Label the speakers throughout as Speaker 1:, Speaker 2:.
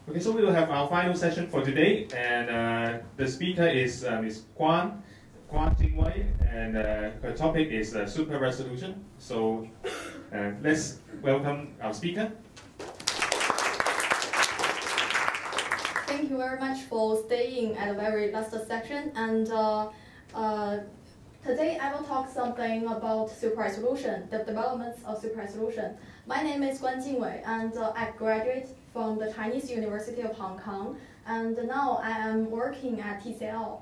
Speaker 1: Okay, so we will have our final session for today, and the speaker is Ms. GUAN Jingwei, and her topic is super resolution. So let's welcome our speaker.
Speaker 2: Thank you very much for staying at the very last section. And today I will talk something about super resolution, the developments of super resolution. My name is GUAN Jingwei, and I graduated from the Chinese University of Hong Kong. And now I am working at TCL,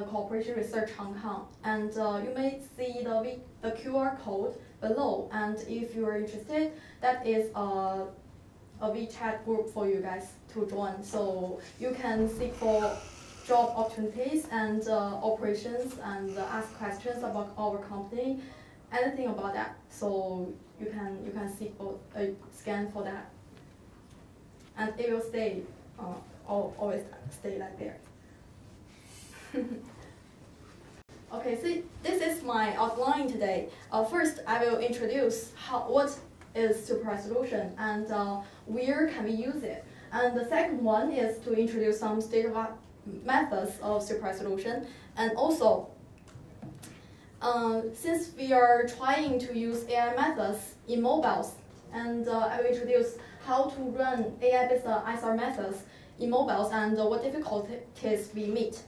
Speaker 2: Corporation Research Hong Kong. And you may see the QR code below. And if you are interested, that is a WeChat group for you guys to join. So you can seek for job opportunities and operations and ask questions about our company, anything about that. So you can seek for a scan for that, and it will stay always stay like there. Okay, so this is my outline today. First, I will introduce what is super resolution and where can we use it. And the second one is to introduce some state-of-the-art methods of super resolution. And also, since we are trying to use AI methods in mobiles, and I will introduce how to run AI-based ISR methods in mobiles and what difficulties we meet.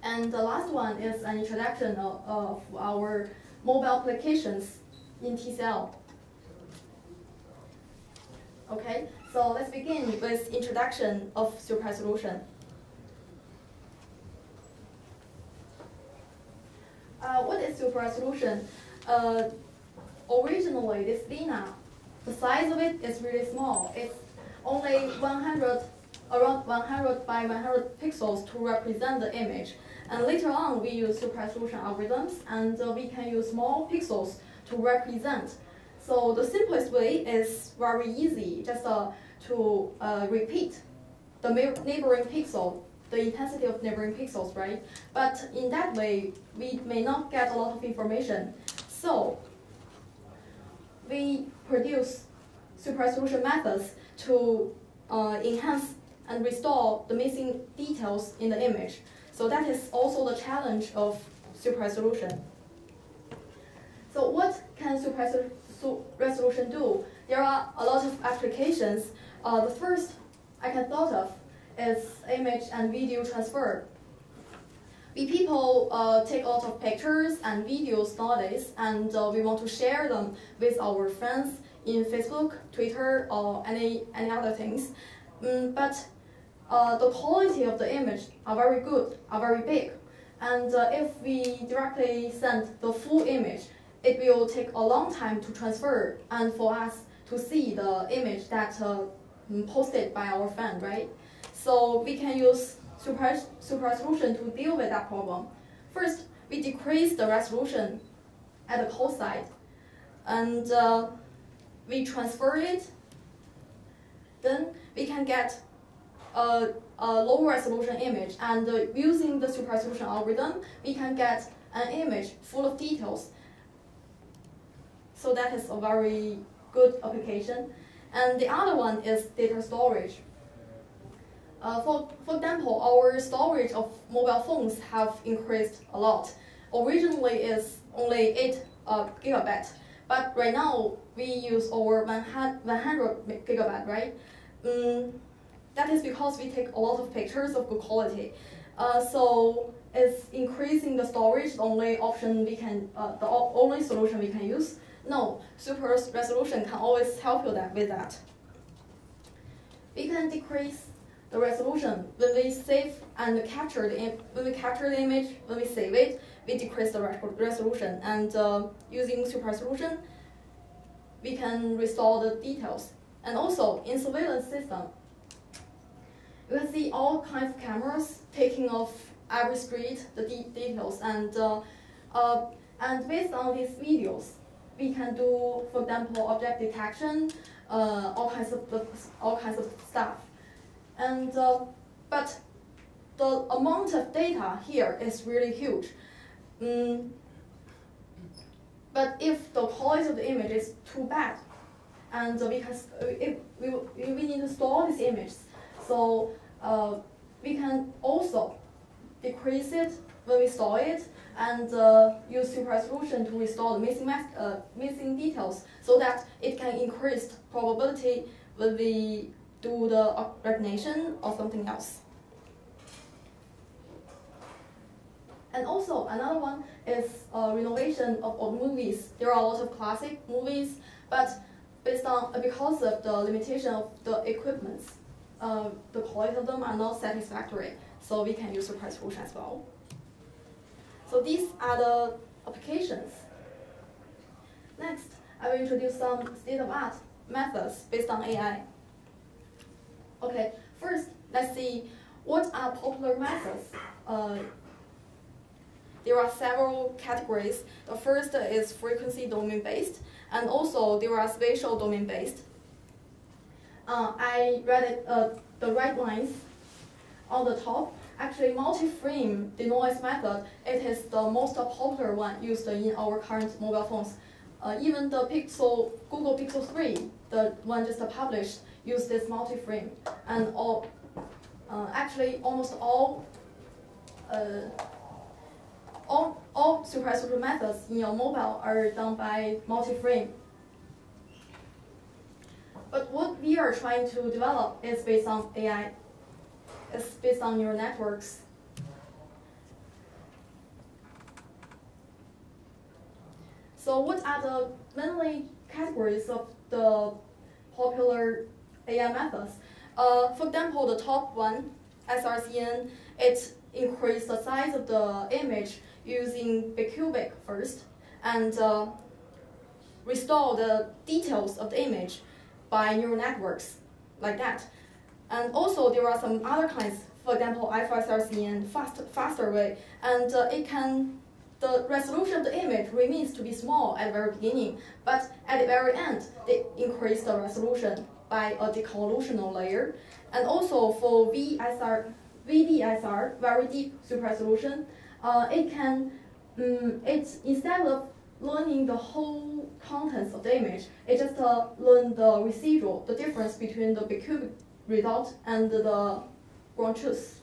Speaker 2: And the last one is an introduction of our mobile applications in TCL. Okay, so let's begin with introduction of super resolution. What is super resolution? Originally, this Lina, the size of it is really small. It's only around 100 by 100 pixels to represent the image. And later on, we use super resolution algorithms, and we can use small pixels to represent. So the simplest way is very easy, just to repeat the neighboring pixel, the intensity of neighboring pixels, right? But in that way, we may not get a lot of information. So we produce super resolution methods to enhance and restore the missing details in the image. So that is also the challenge of super resolution. So what can super resolution do? There are a lot of applications. The first I can thought of is image and video transfer. We people take a lot of pictures and videos nowadays, and we want to share them with our friends in Facebook, Twitter, or any other things. But the quality of the image are very good, are very big. And if we directly send the full image, it will take a long time to transfer and for us to see the image that posted by our friend, right? So we can use super resolution to deal with that problem. First, we decrease the resolution at the call side, and we transfer it. Then we can get a low resolution image, and using the super resolution algorithm, we can get an image full of details. So that is a very good application. And the other one is data storage. For example, our storage of mobile phones have increased a lot. Originally, it's only 8 gigabyte, but right now we use over 100 gigabyte, right? That is because we take a lot of pictures of good quality. So it's increasing the storage. The only option we can, the only solution we can use. No, super resolution can always help you with that. We can decrease the resolution when we save and capture the image. When we save it, we decrease the resolution. And using super resolution, we can restore the details. And also in surveillance system, you can see all kinds of cameras taking off every street the details. And based on these videos, we can do, for example, object detection, all kinds of stuff. And but the amount of data here is really huge. But if the quality of the image is too bad, and we need to store these images. So we can also decrease it when we store it, and use super resolution to restore the missing details, so that it can increase probability when we do the recognition or something else. And also another one is renovation of old movies. There are a lot of classic movies, but because of the limitation of the equipment, the quality of them are not satisfactory. So we can use super resolution as well. So these are the applications. Next, I will introduce some state-of-art methods based on AI. Okay, first, let's see what are popular methods. There are several categories. The first is frequency domain-based, and also there are spatial domain-based. I read it, the red lines on the top. Actually, multi-frame denoise method, it is the most popular one used in our current mobile phones. Even the Google Pixel 3, the one just published, use this multi-frame. And actually, almost all super resolution methods in your mobile are done by multi-frame. But what we are trying to develop is based on AI. It's based on neural networks. So what are the mainly categories of the popular AI methods? For example, the top one, SRCN, it increased the size of the image using bicubic first, and restore the details of the image by neural networks, like that. And also there are some other kinds, for example, FSRCN, faster way, and the resolution of the image remains to be small at the very beginning, but at the very end, they increase the resolution by a deconvolutional layer. And also for VDSR, very deep super resolution, instead of learning the whole contents of the image, it just learn the residual, the difference between the bicubic result and the ground truth.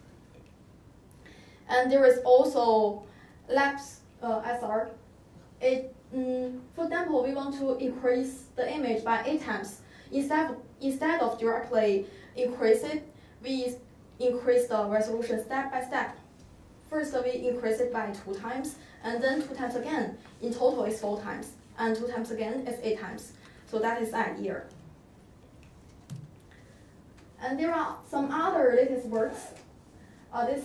Speaker 2: And there is also labs SR. For example, we want to increase the image by 8 times. Instead of directly increase it, we increase the resolution step by step. First, we increase it by 2 times, and then 2 times again. In total, it's 4 times, and 2 times again is 8 times. So that is the idea. And there are some other latest works. This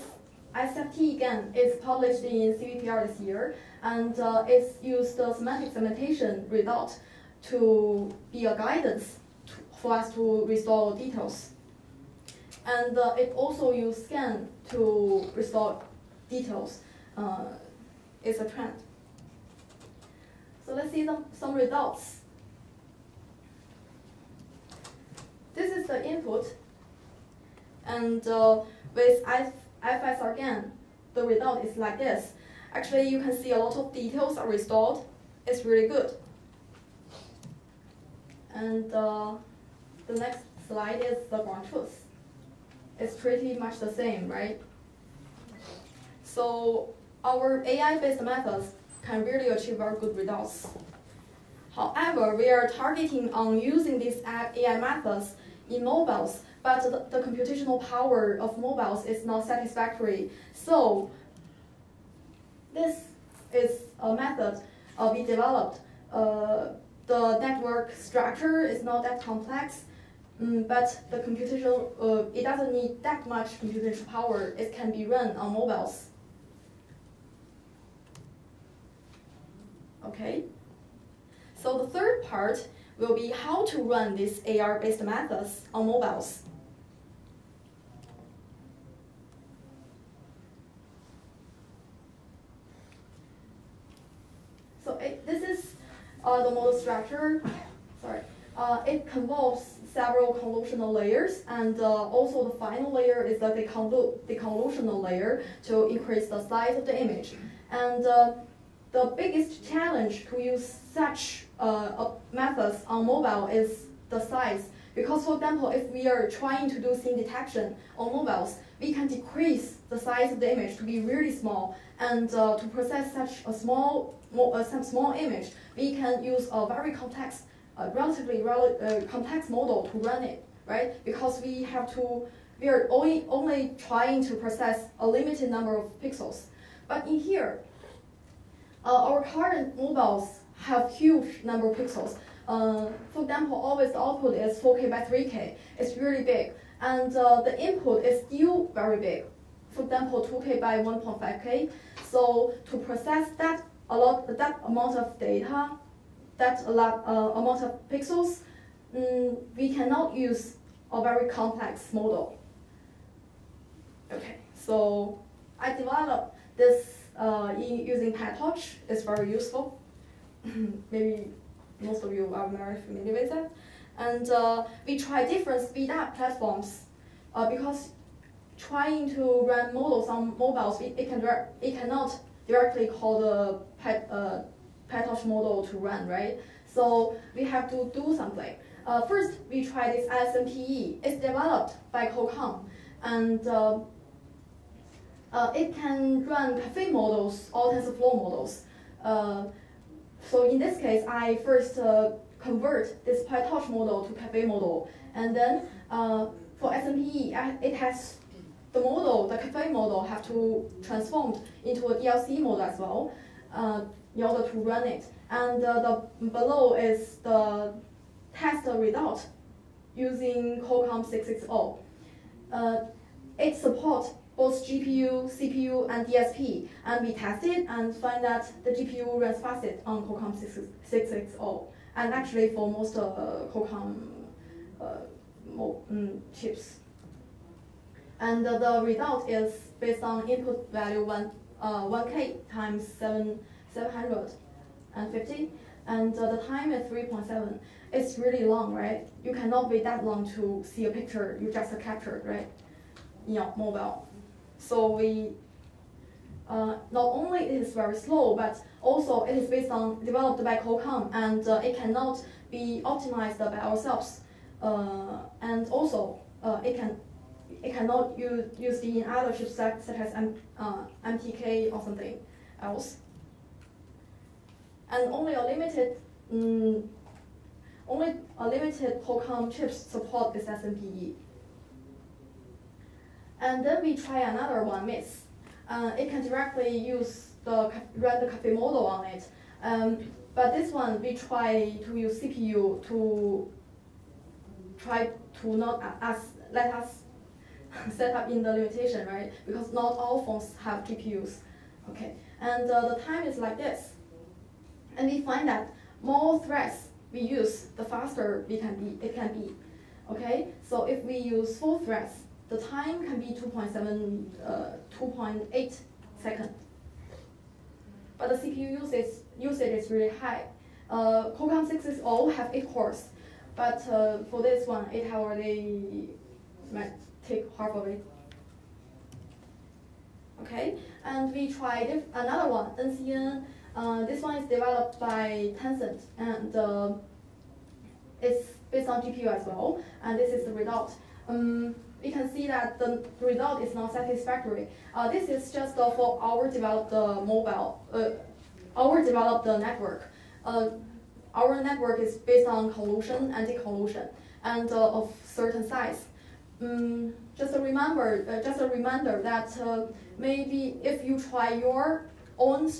Speaker 2: SFT again is published in CVPR this year, and it's used the semantic segmentation result to be a guidance for us to restore details. And it also uses scan to restore details. It's a trend. So let's see some results. This is the input, and with FSR again, the result is like this. Actually, you can see a lot of details are restored. It's really good. And the next slide is the ground truth. It's pretty much the same, right? So our AI-based methods can really achieve very good results. However, we are targeting on using these AI methods in mobiles, but the computational power of mobiles is not satisfactory. So this is a method we developed. The network structure is not that complex, but the computational, it doesn't need that much computational power. It can be run on mobiles. Okay. So the third part will be how to run these AR-based methods on mobiles. So this is the model structure. Sorry. It involves several convolutional layers, and also the final layer is the deconvolutional layer to increase the size of the image. And the biggest challenge to use such methods on mobile is the size. Because, for example, if we are trying to do scene detection on mobiles, we can decrease the size of the image to be really small. And to process such a small image, we can use a very complex, relatively complex model to run it, right? Because we are only trying to process a limited number of pixels. But in here, our current mobiles have huge number of pixels. For example, always the output is 4K by 3K. It's really big. And the input is still very big. For example, 2K by 1.5K. So to process that amount of data, amount of pixels, we cannot use a very complex model. Okay, so I developed this using PyTorch. It's very useful. Maybe most of you are very familiar with it. And we try different speed-up platforms because trying to run models on mobiles, it cannot directly call the PyTorch model to run, right? So we have to do something. First, we try this SMPE. It's developed by PyCon, and it can run cafe models or TensorFlow models. So in this case, I first convert this PyTorch model to cafe model, and then for SMPE, it has the model, the cafe model, have to transform into a DLC model as well in order to run it. And the below is the test result using Qualcomm 660. It supports both GPU, CPU, and DSP, and we test it and find that the GPU runs fastest on Qualcomm 660, and actually for most Qualcomm chips. And the result is based on input value 1K times 750, and the time is 3.7. It's really long, right? You cannot wait that long to see a picture you just captured, right? In your mobile. So we not only it is very slow, but also it is developed by Qualcomm, and it cannot be optimized by ourselves. And also it cannot used in other chips such as MTK or something else. And only a limited Qualcomm chips support this SMPE. And then we try another one, MIS. It can directly run the cafe model on it. But this one, we try to use CPU to try to not let us set up in the limitation, right? Because not all phones have GPUs. Okay, and the time is like this. And we find that more threads we use, the faster it can be. Okay, so if we use 4 threads, the time can be 2.8 seconds. But the CPU usage is really high. Qualcomm 660 have 8 cores, but for this one, 8 hours they might take half of it. Okay, and we tried another one, NCN. This one is developed by Tencent, and it's based on GPU as well. And this is the result. We can see that the result is not satisfactory. This is just for our developed network. Our network is based on collusion, anti-collusion, and of certain size. Just a reminder that maybe if you try your own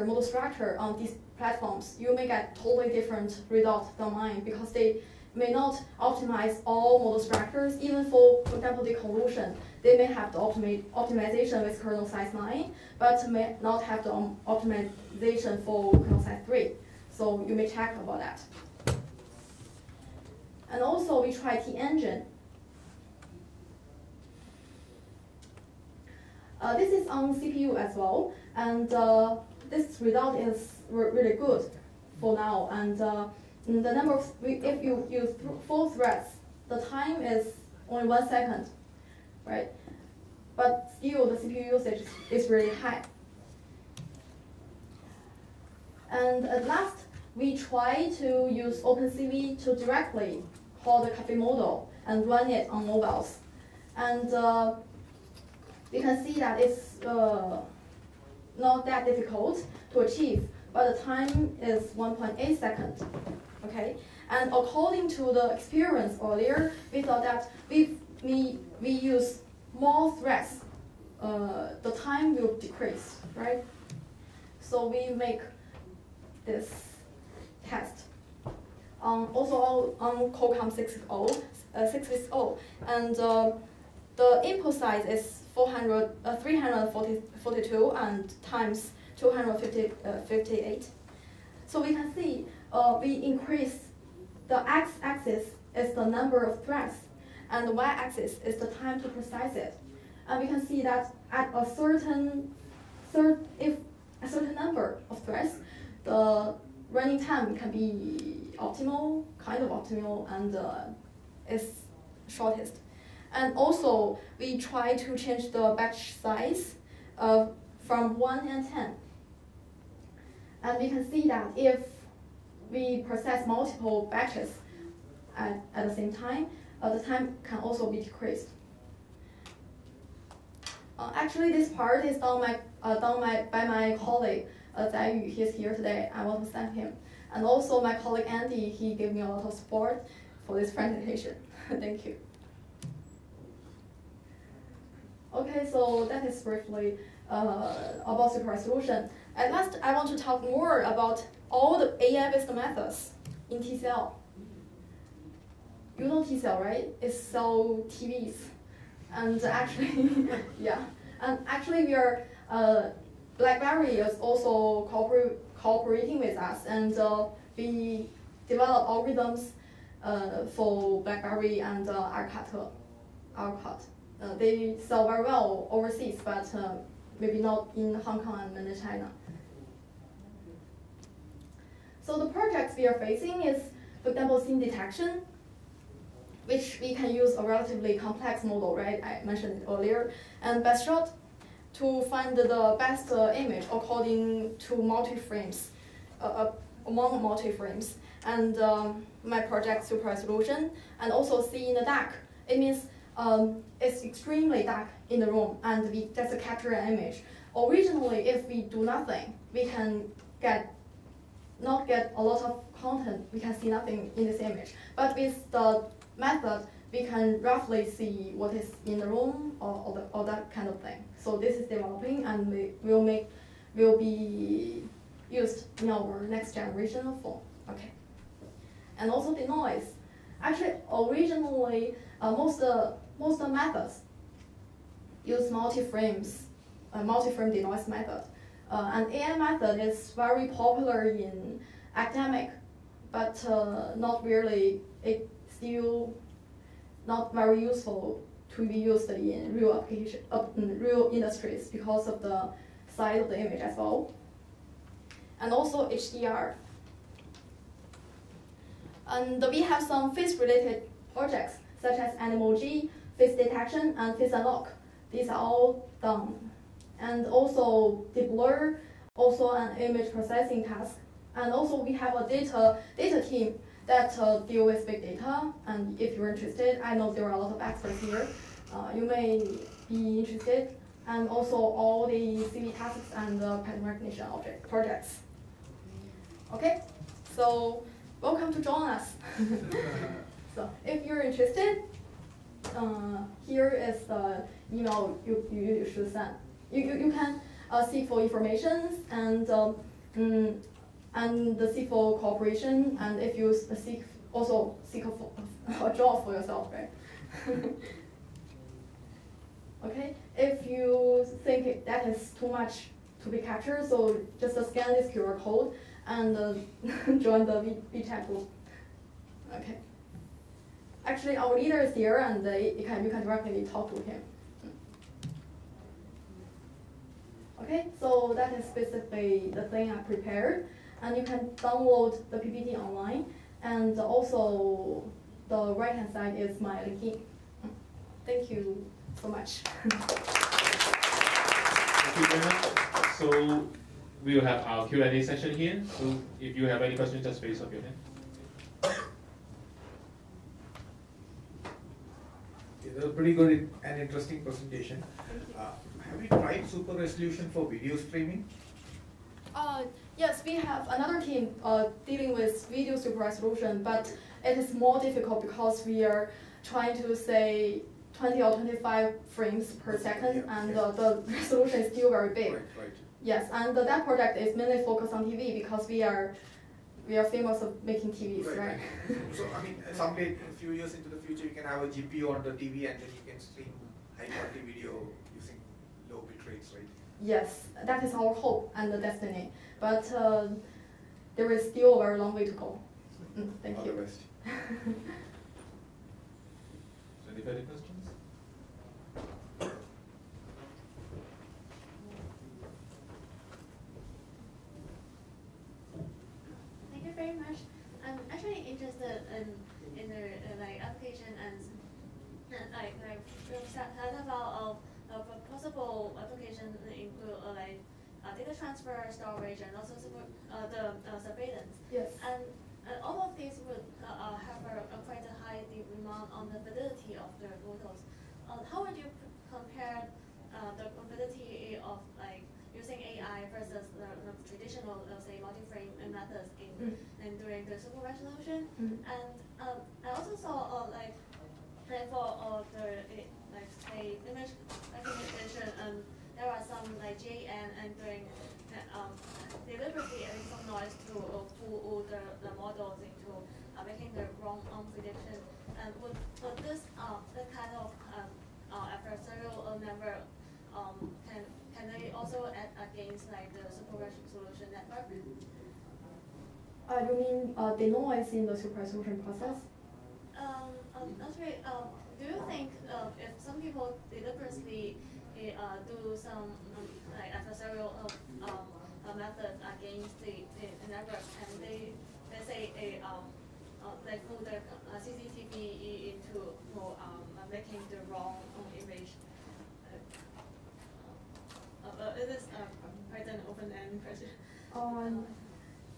Speaker 2: model structure on these platforms, you may get totally different results than mine, because they may not optimize all model structures. Even for example, the collusion, they may have the optimization with kernel size 9, but may not have the optimization for kernel size 3. So you may check about that. And also we try T-engine. This is on CPU as well, and this result is really good for now. And the number of, if you use 4 threads, the time is only 1 second, right? But still, the CPU usage is really high. And at last, we try to use OpenCV to directly called the cafe model and run it on mobiles. And we can see that it's not that difficult to achieve, but the time is 1.8 seconds. Okay, and according to the experience earlier, we thought that we use more threads, the time will decrease, right? So we make this test. Also on Qualcomm 660, and the input size is 342 and times 258. So we can see we increase the x-axis is the number of threads, and the y-axis is the time to process it. And we can see that at a certain number of threads, the running time can be optimal, kind of optimal, and is shortest. And also, we try to change the batch size from 1 and 10. And we can see that if we process multiple batches at the same time, the time can also be decreased. Actually, this part is done by my colleague, Zai Yu. He's here today. I want to thank him. And also my colleague Andy, he gave me a lot of support for this presentation. Thank you. Okay, so that is briefly about super resolution. At last, I want to talk more about all the AI-based methods in TCL. You know TCL, right? It's sell TVs. And actually, yeah. And actually, we are, BlackBerry is also cooperating with us, and we develop algorithms for BlackBerry and Alcott. They sell very well overseas, but maybe not in Hong Kong and in China. So the projects we are facing is, for example, scene detection, which we can use a relatively complex model, right? I mentioned it earlier, and best shot to find the best image according to multi-frames, among multi-frames, and my project super resolution, and also see in the dark. It means it's extremely dark in the room, and we just capture an image. Originally, if we do nothing, we can not get a lot of content. We can see nothing in this image. But with the method, we can roughly see what is in the room or that kind of thing. So this is developing, and will be used in our next generation of phone. Okay. And also the noise. Actually, originally, most methods use multi-frame denoise method. And AI method is very popular in academic, but not really. It's still not very useful to be used in real application, real industries because of the size of the image as well. And also HDR. And we have some face-related projects such as Animoji, face detection, and face unlock. These are all done. And also the blur, also an image processing task. And also we have a data team that deal with big data. And if you're interested, I know there are a lot of experts here. You may be interested. And also all the CV tasks and the pattern recognition object projects. Okay, so welcome to join us. So if you're interested, here is the email you should send. You can seek for information and seek for cooperation, and if you seek a job for yourself, right? Okay. If you think that is too much to be captured, so just scan this QR code and join the WeChat group. Okay. Actually, our leader is here, and you can directly talk to him. Okay, so that is basically the thing I prepared, and you can download the PPT online, and also the right-hand side is my linking. Thank you so much.
Speaker 1: Thank you very much. So we will have our Q&A session here. So if you have any questions, just raise up your hand.
Speaker 3: It was a pretty good and interesting presentation. Have you tried super resolution for video streaming?
Speaker 2: Yes, we have another team dealing with video super resolution, but it is more difficult because we are trying to say 20 or 25 frames per second, and the resolution is still very big.
Speaker 3: Right.
Speaker 2: Yes, and that project is mainly focused on TV because we are famous of making TVs, right?
Speaker 3: So I mean, someday, a few years into the future, you can have a GPU on the TV and then you can stream high quality video using low bit rates, right?
Speaker 2: Yes, that is our hope and the destiny. But there is still a very long way to go. Thank you.
Speaker 3: All the best.
Speaker 1: Any further questions?
Speaker 4: Thank you very much. I'm actually interested in the application and we've heard about a possible application include data transfer, storage, and also the surveillance.
Speaker 2: Yes.
Speaker 4: And all of these would have quite a high demand on the validity of the models. How would you compare the validity of using AI versus the traditional, say, multi-frame methods in doing the super resolution? And I also saw for the say image recognition, there are some GUAN and doing deliberately adding some noise to fool the models into making the wrong prediction. And would this that kind of adversarial member can they also add against the super resolution network?
Speaker 2: You mean the noise in the super resolution process?
Speaker 4: Actually, do you think if some people deliberately do some adversarial method against the network, and they say they fool the CCTV into making the wrong image? It is quite an open-ended question.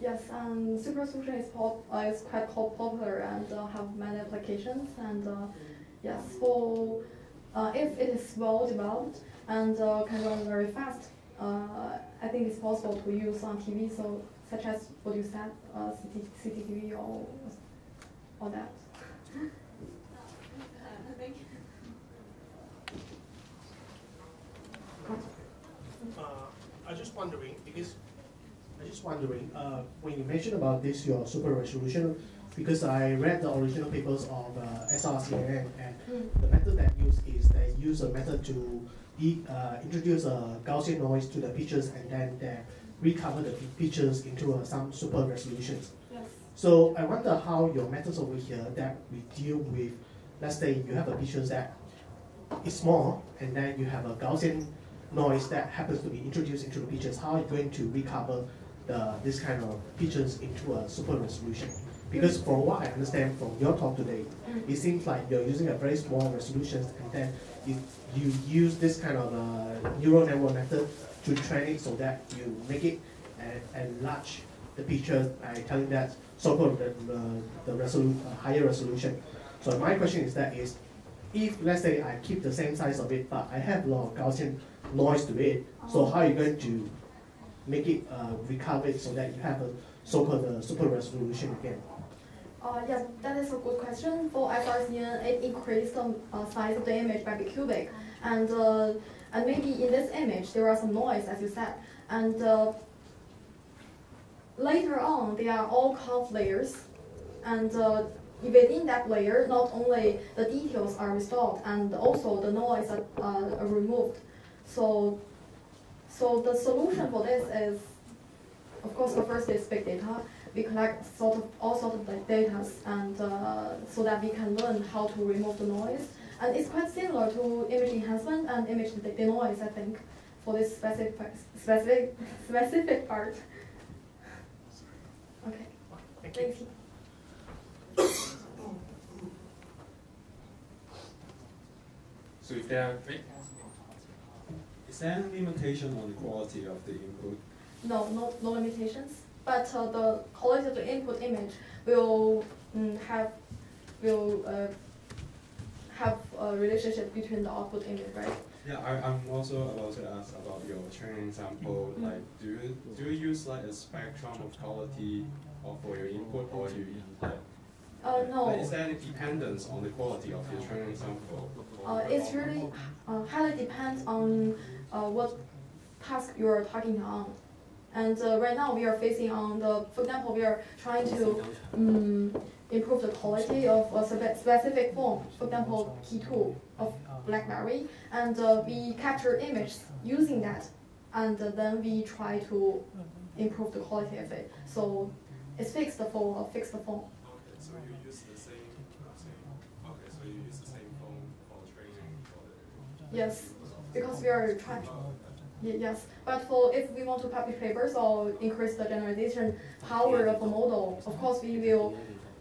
Speaker 2: Yes, super resolution is quite popular and have many applications. And yes, for if it is well developed and can run very fast, I think it's possible to use on TV, so such as what you said, CCTV or that.
Speaker 4: Thank you.
Speaker 5: I'm just wondering, when you mentioned about this, your super resolution, because I read the original papers of SRCNN, and the method that they use a method to introduce a Gaussian noise to the pictures and then they recover the pictures into some super resolutions.
Speaker 2: Yes.
Speaker 5: So I wonder how your methods over here that we deal with, let's say you have a picture that is small and then you have a Gaussian noise that happens to be introduced into the pictures. How are you going to recover this kind of pictures into a super resolution? Because from what I understand from your talk today, it seems like you're using a very small resolution and then you use this kind of neural network method to train it so that you make it enlarge the picture by telling that so-called the higher resolution. So my question is that if let's say I keep the same size of it, but I have a lot of Gaussian noise to it, so how are you going to make it recover it so that you have a so-called super resolution again?
Speaker 2: Yes, that is a good question. For SRCN, it increased the size of the image by bicubic, and maybe in this image there are some noise, as you said, and later on they are all conv layers, and within that layer, not only the details are restored, and also the noise are removed. So the solution for this is, of course, the first is big data. We collect all sorts of data, and so that we can learn how to remove the noise. And it's quite similar to image enhancement and image denoise, I think, for this specific part. Okay.
Speaker 5: Thank you.
Speaker 1: So if there are
Speaker 6: is there any limitation on the quality of the input?
Speaker 2: No limitations. But the quality of the input image will have a relationship between the output image, right?
Speaker 6: Yeah, I'm also about to ask about your training sample. Like, do you use like a spectrum of quality for your input, or you like?
Speaker 2: No.
Speaker 6: Like, is there any dependence on the quality of your training sample?
Speaker 2: It's really highly depends on what task you're talking on. And right now we are facing on for example, we are trying to improve the quality of a specific phone, for example, P2 of BlackBerry, and we capture image using that, and then we try to improve the quality of it. So it's fixed the phone.
Speaker 6: Okay, so you use the same. Okay, so you use the same phone for training.
Speaker 2: Yes, because we are trying. Yes, but if we want to publish papers or increase the generalization power of a model, of course we will,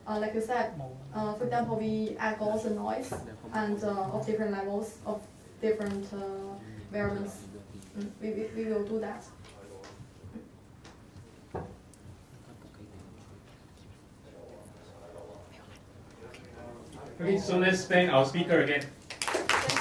Speaker 2: like you said, for example, we add Gaussian noise and of different levels of different variables. We will do that.
Speaker 1: Okay, so let's thank our speaker again.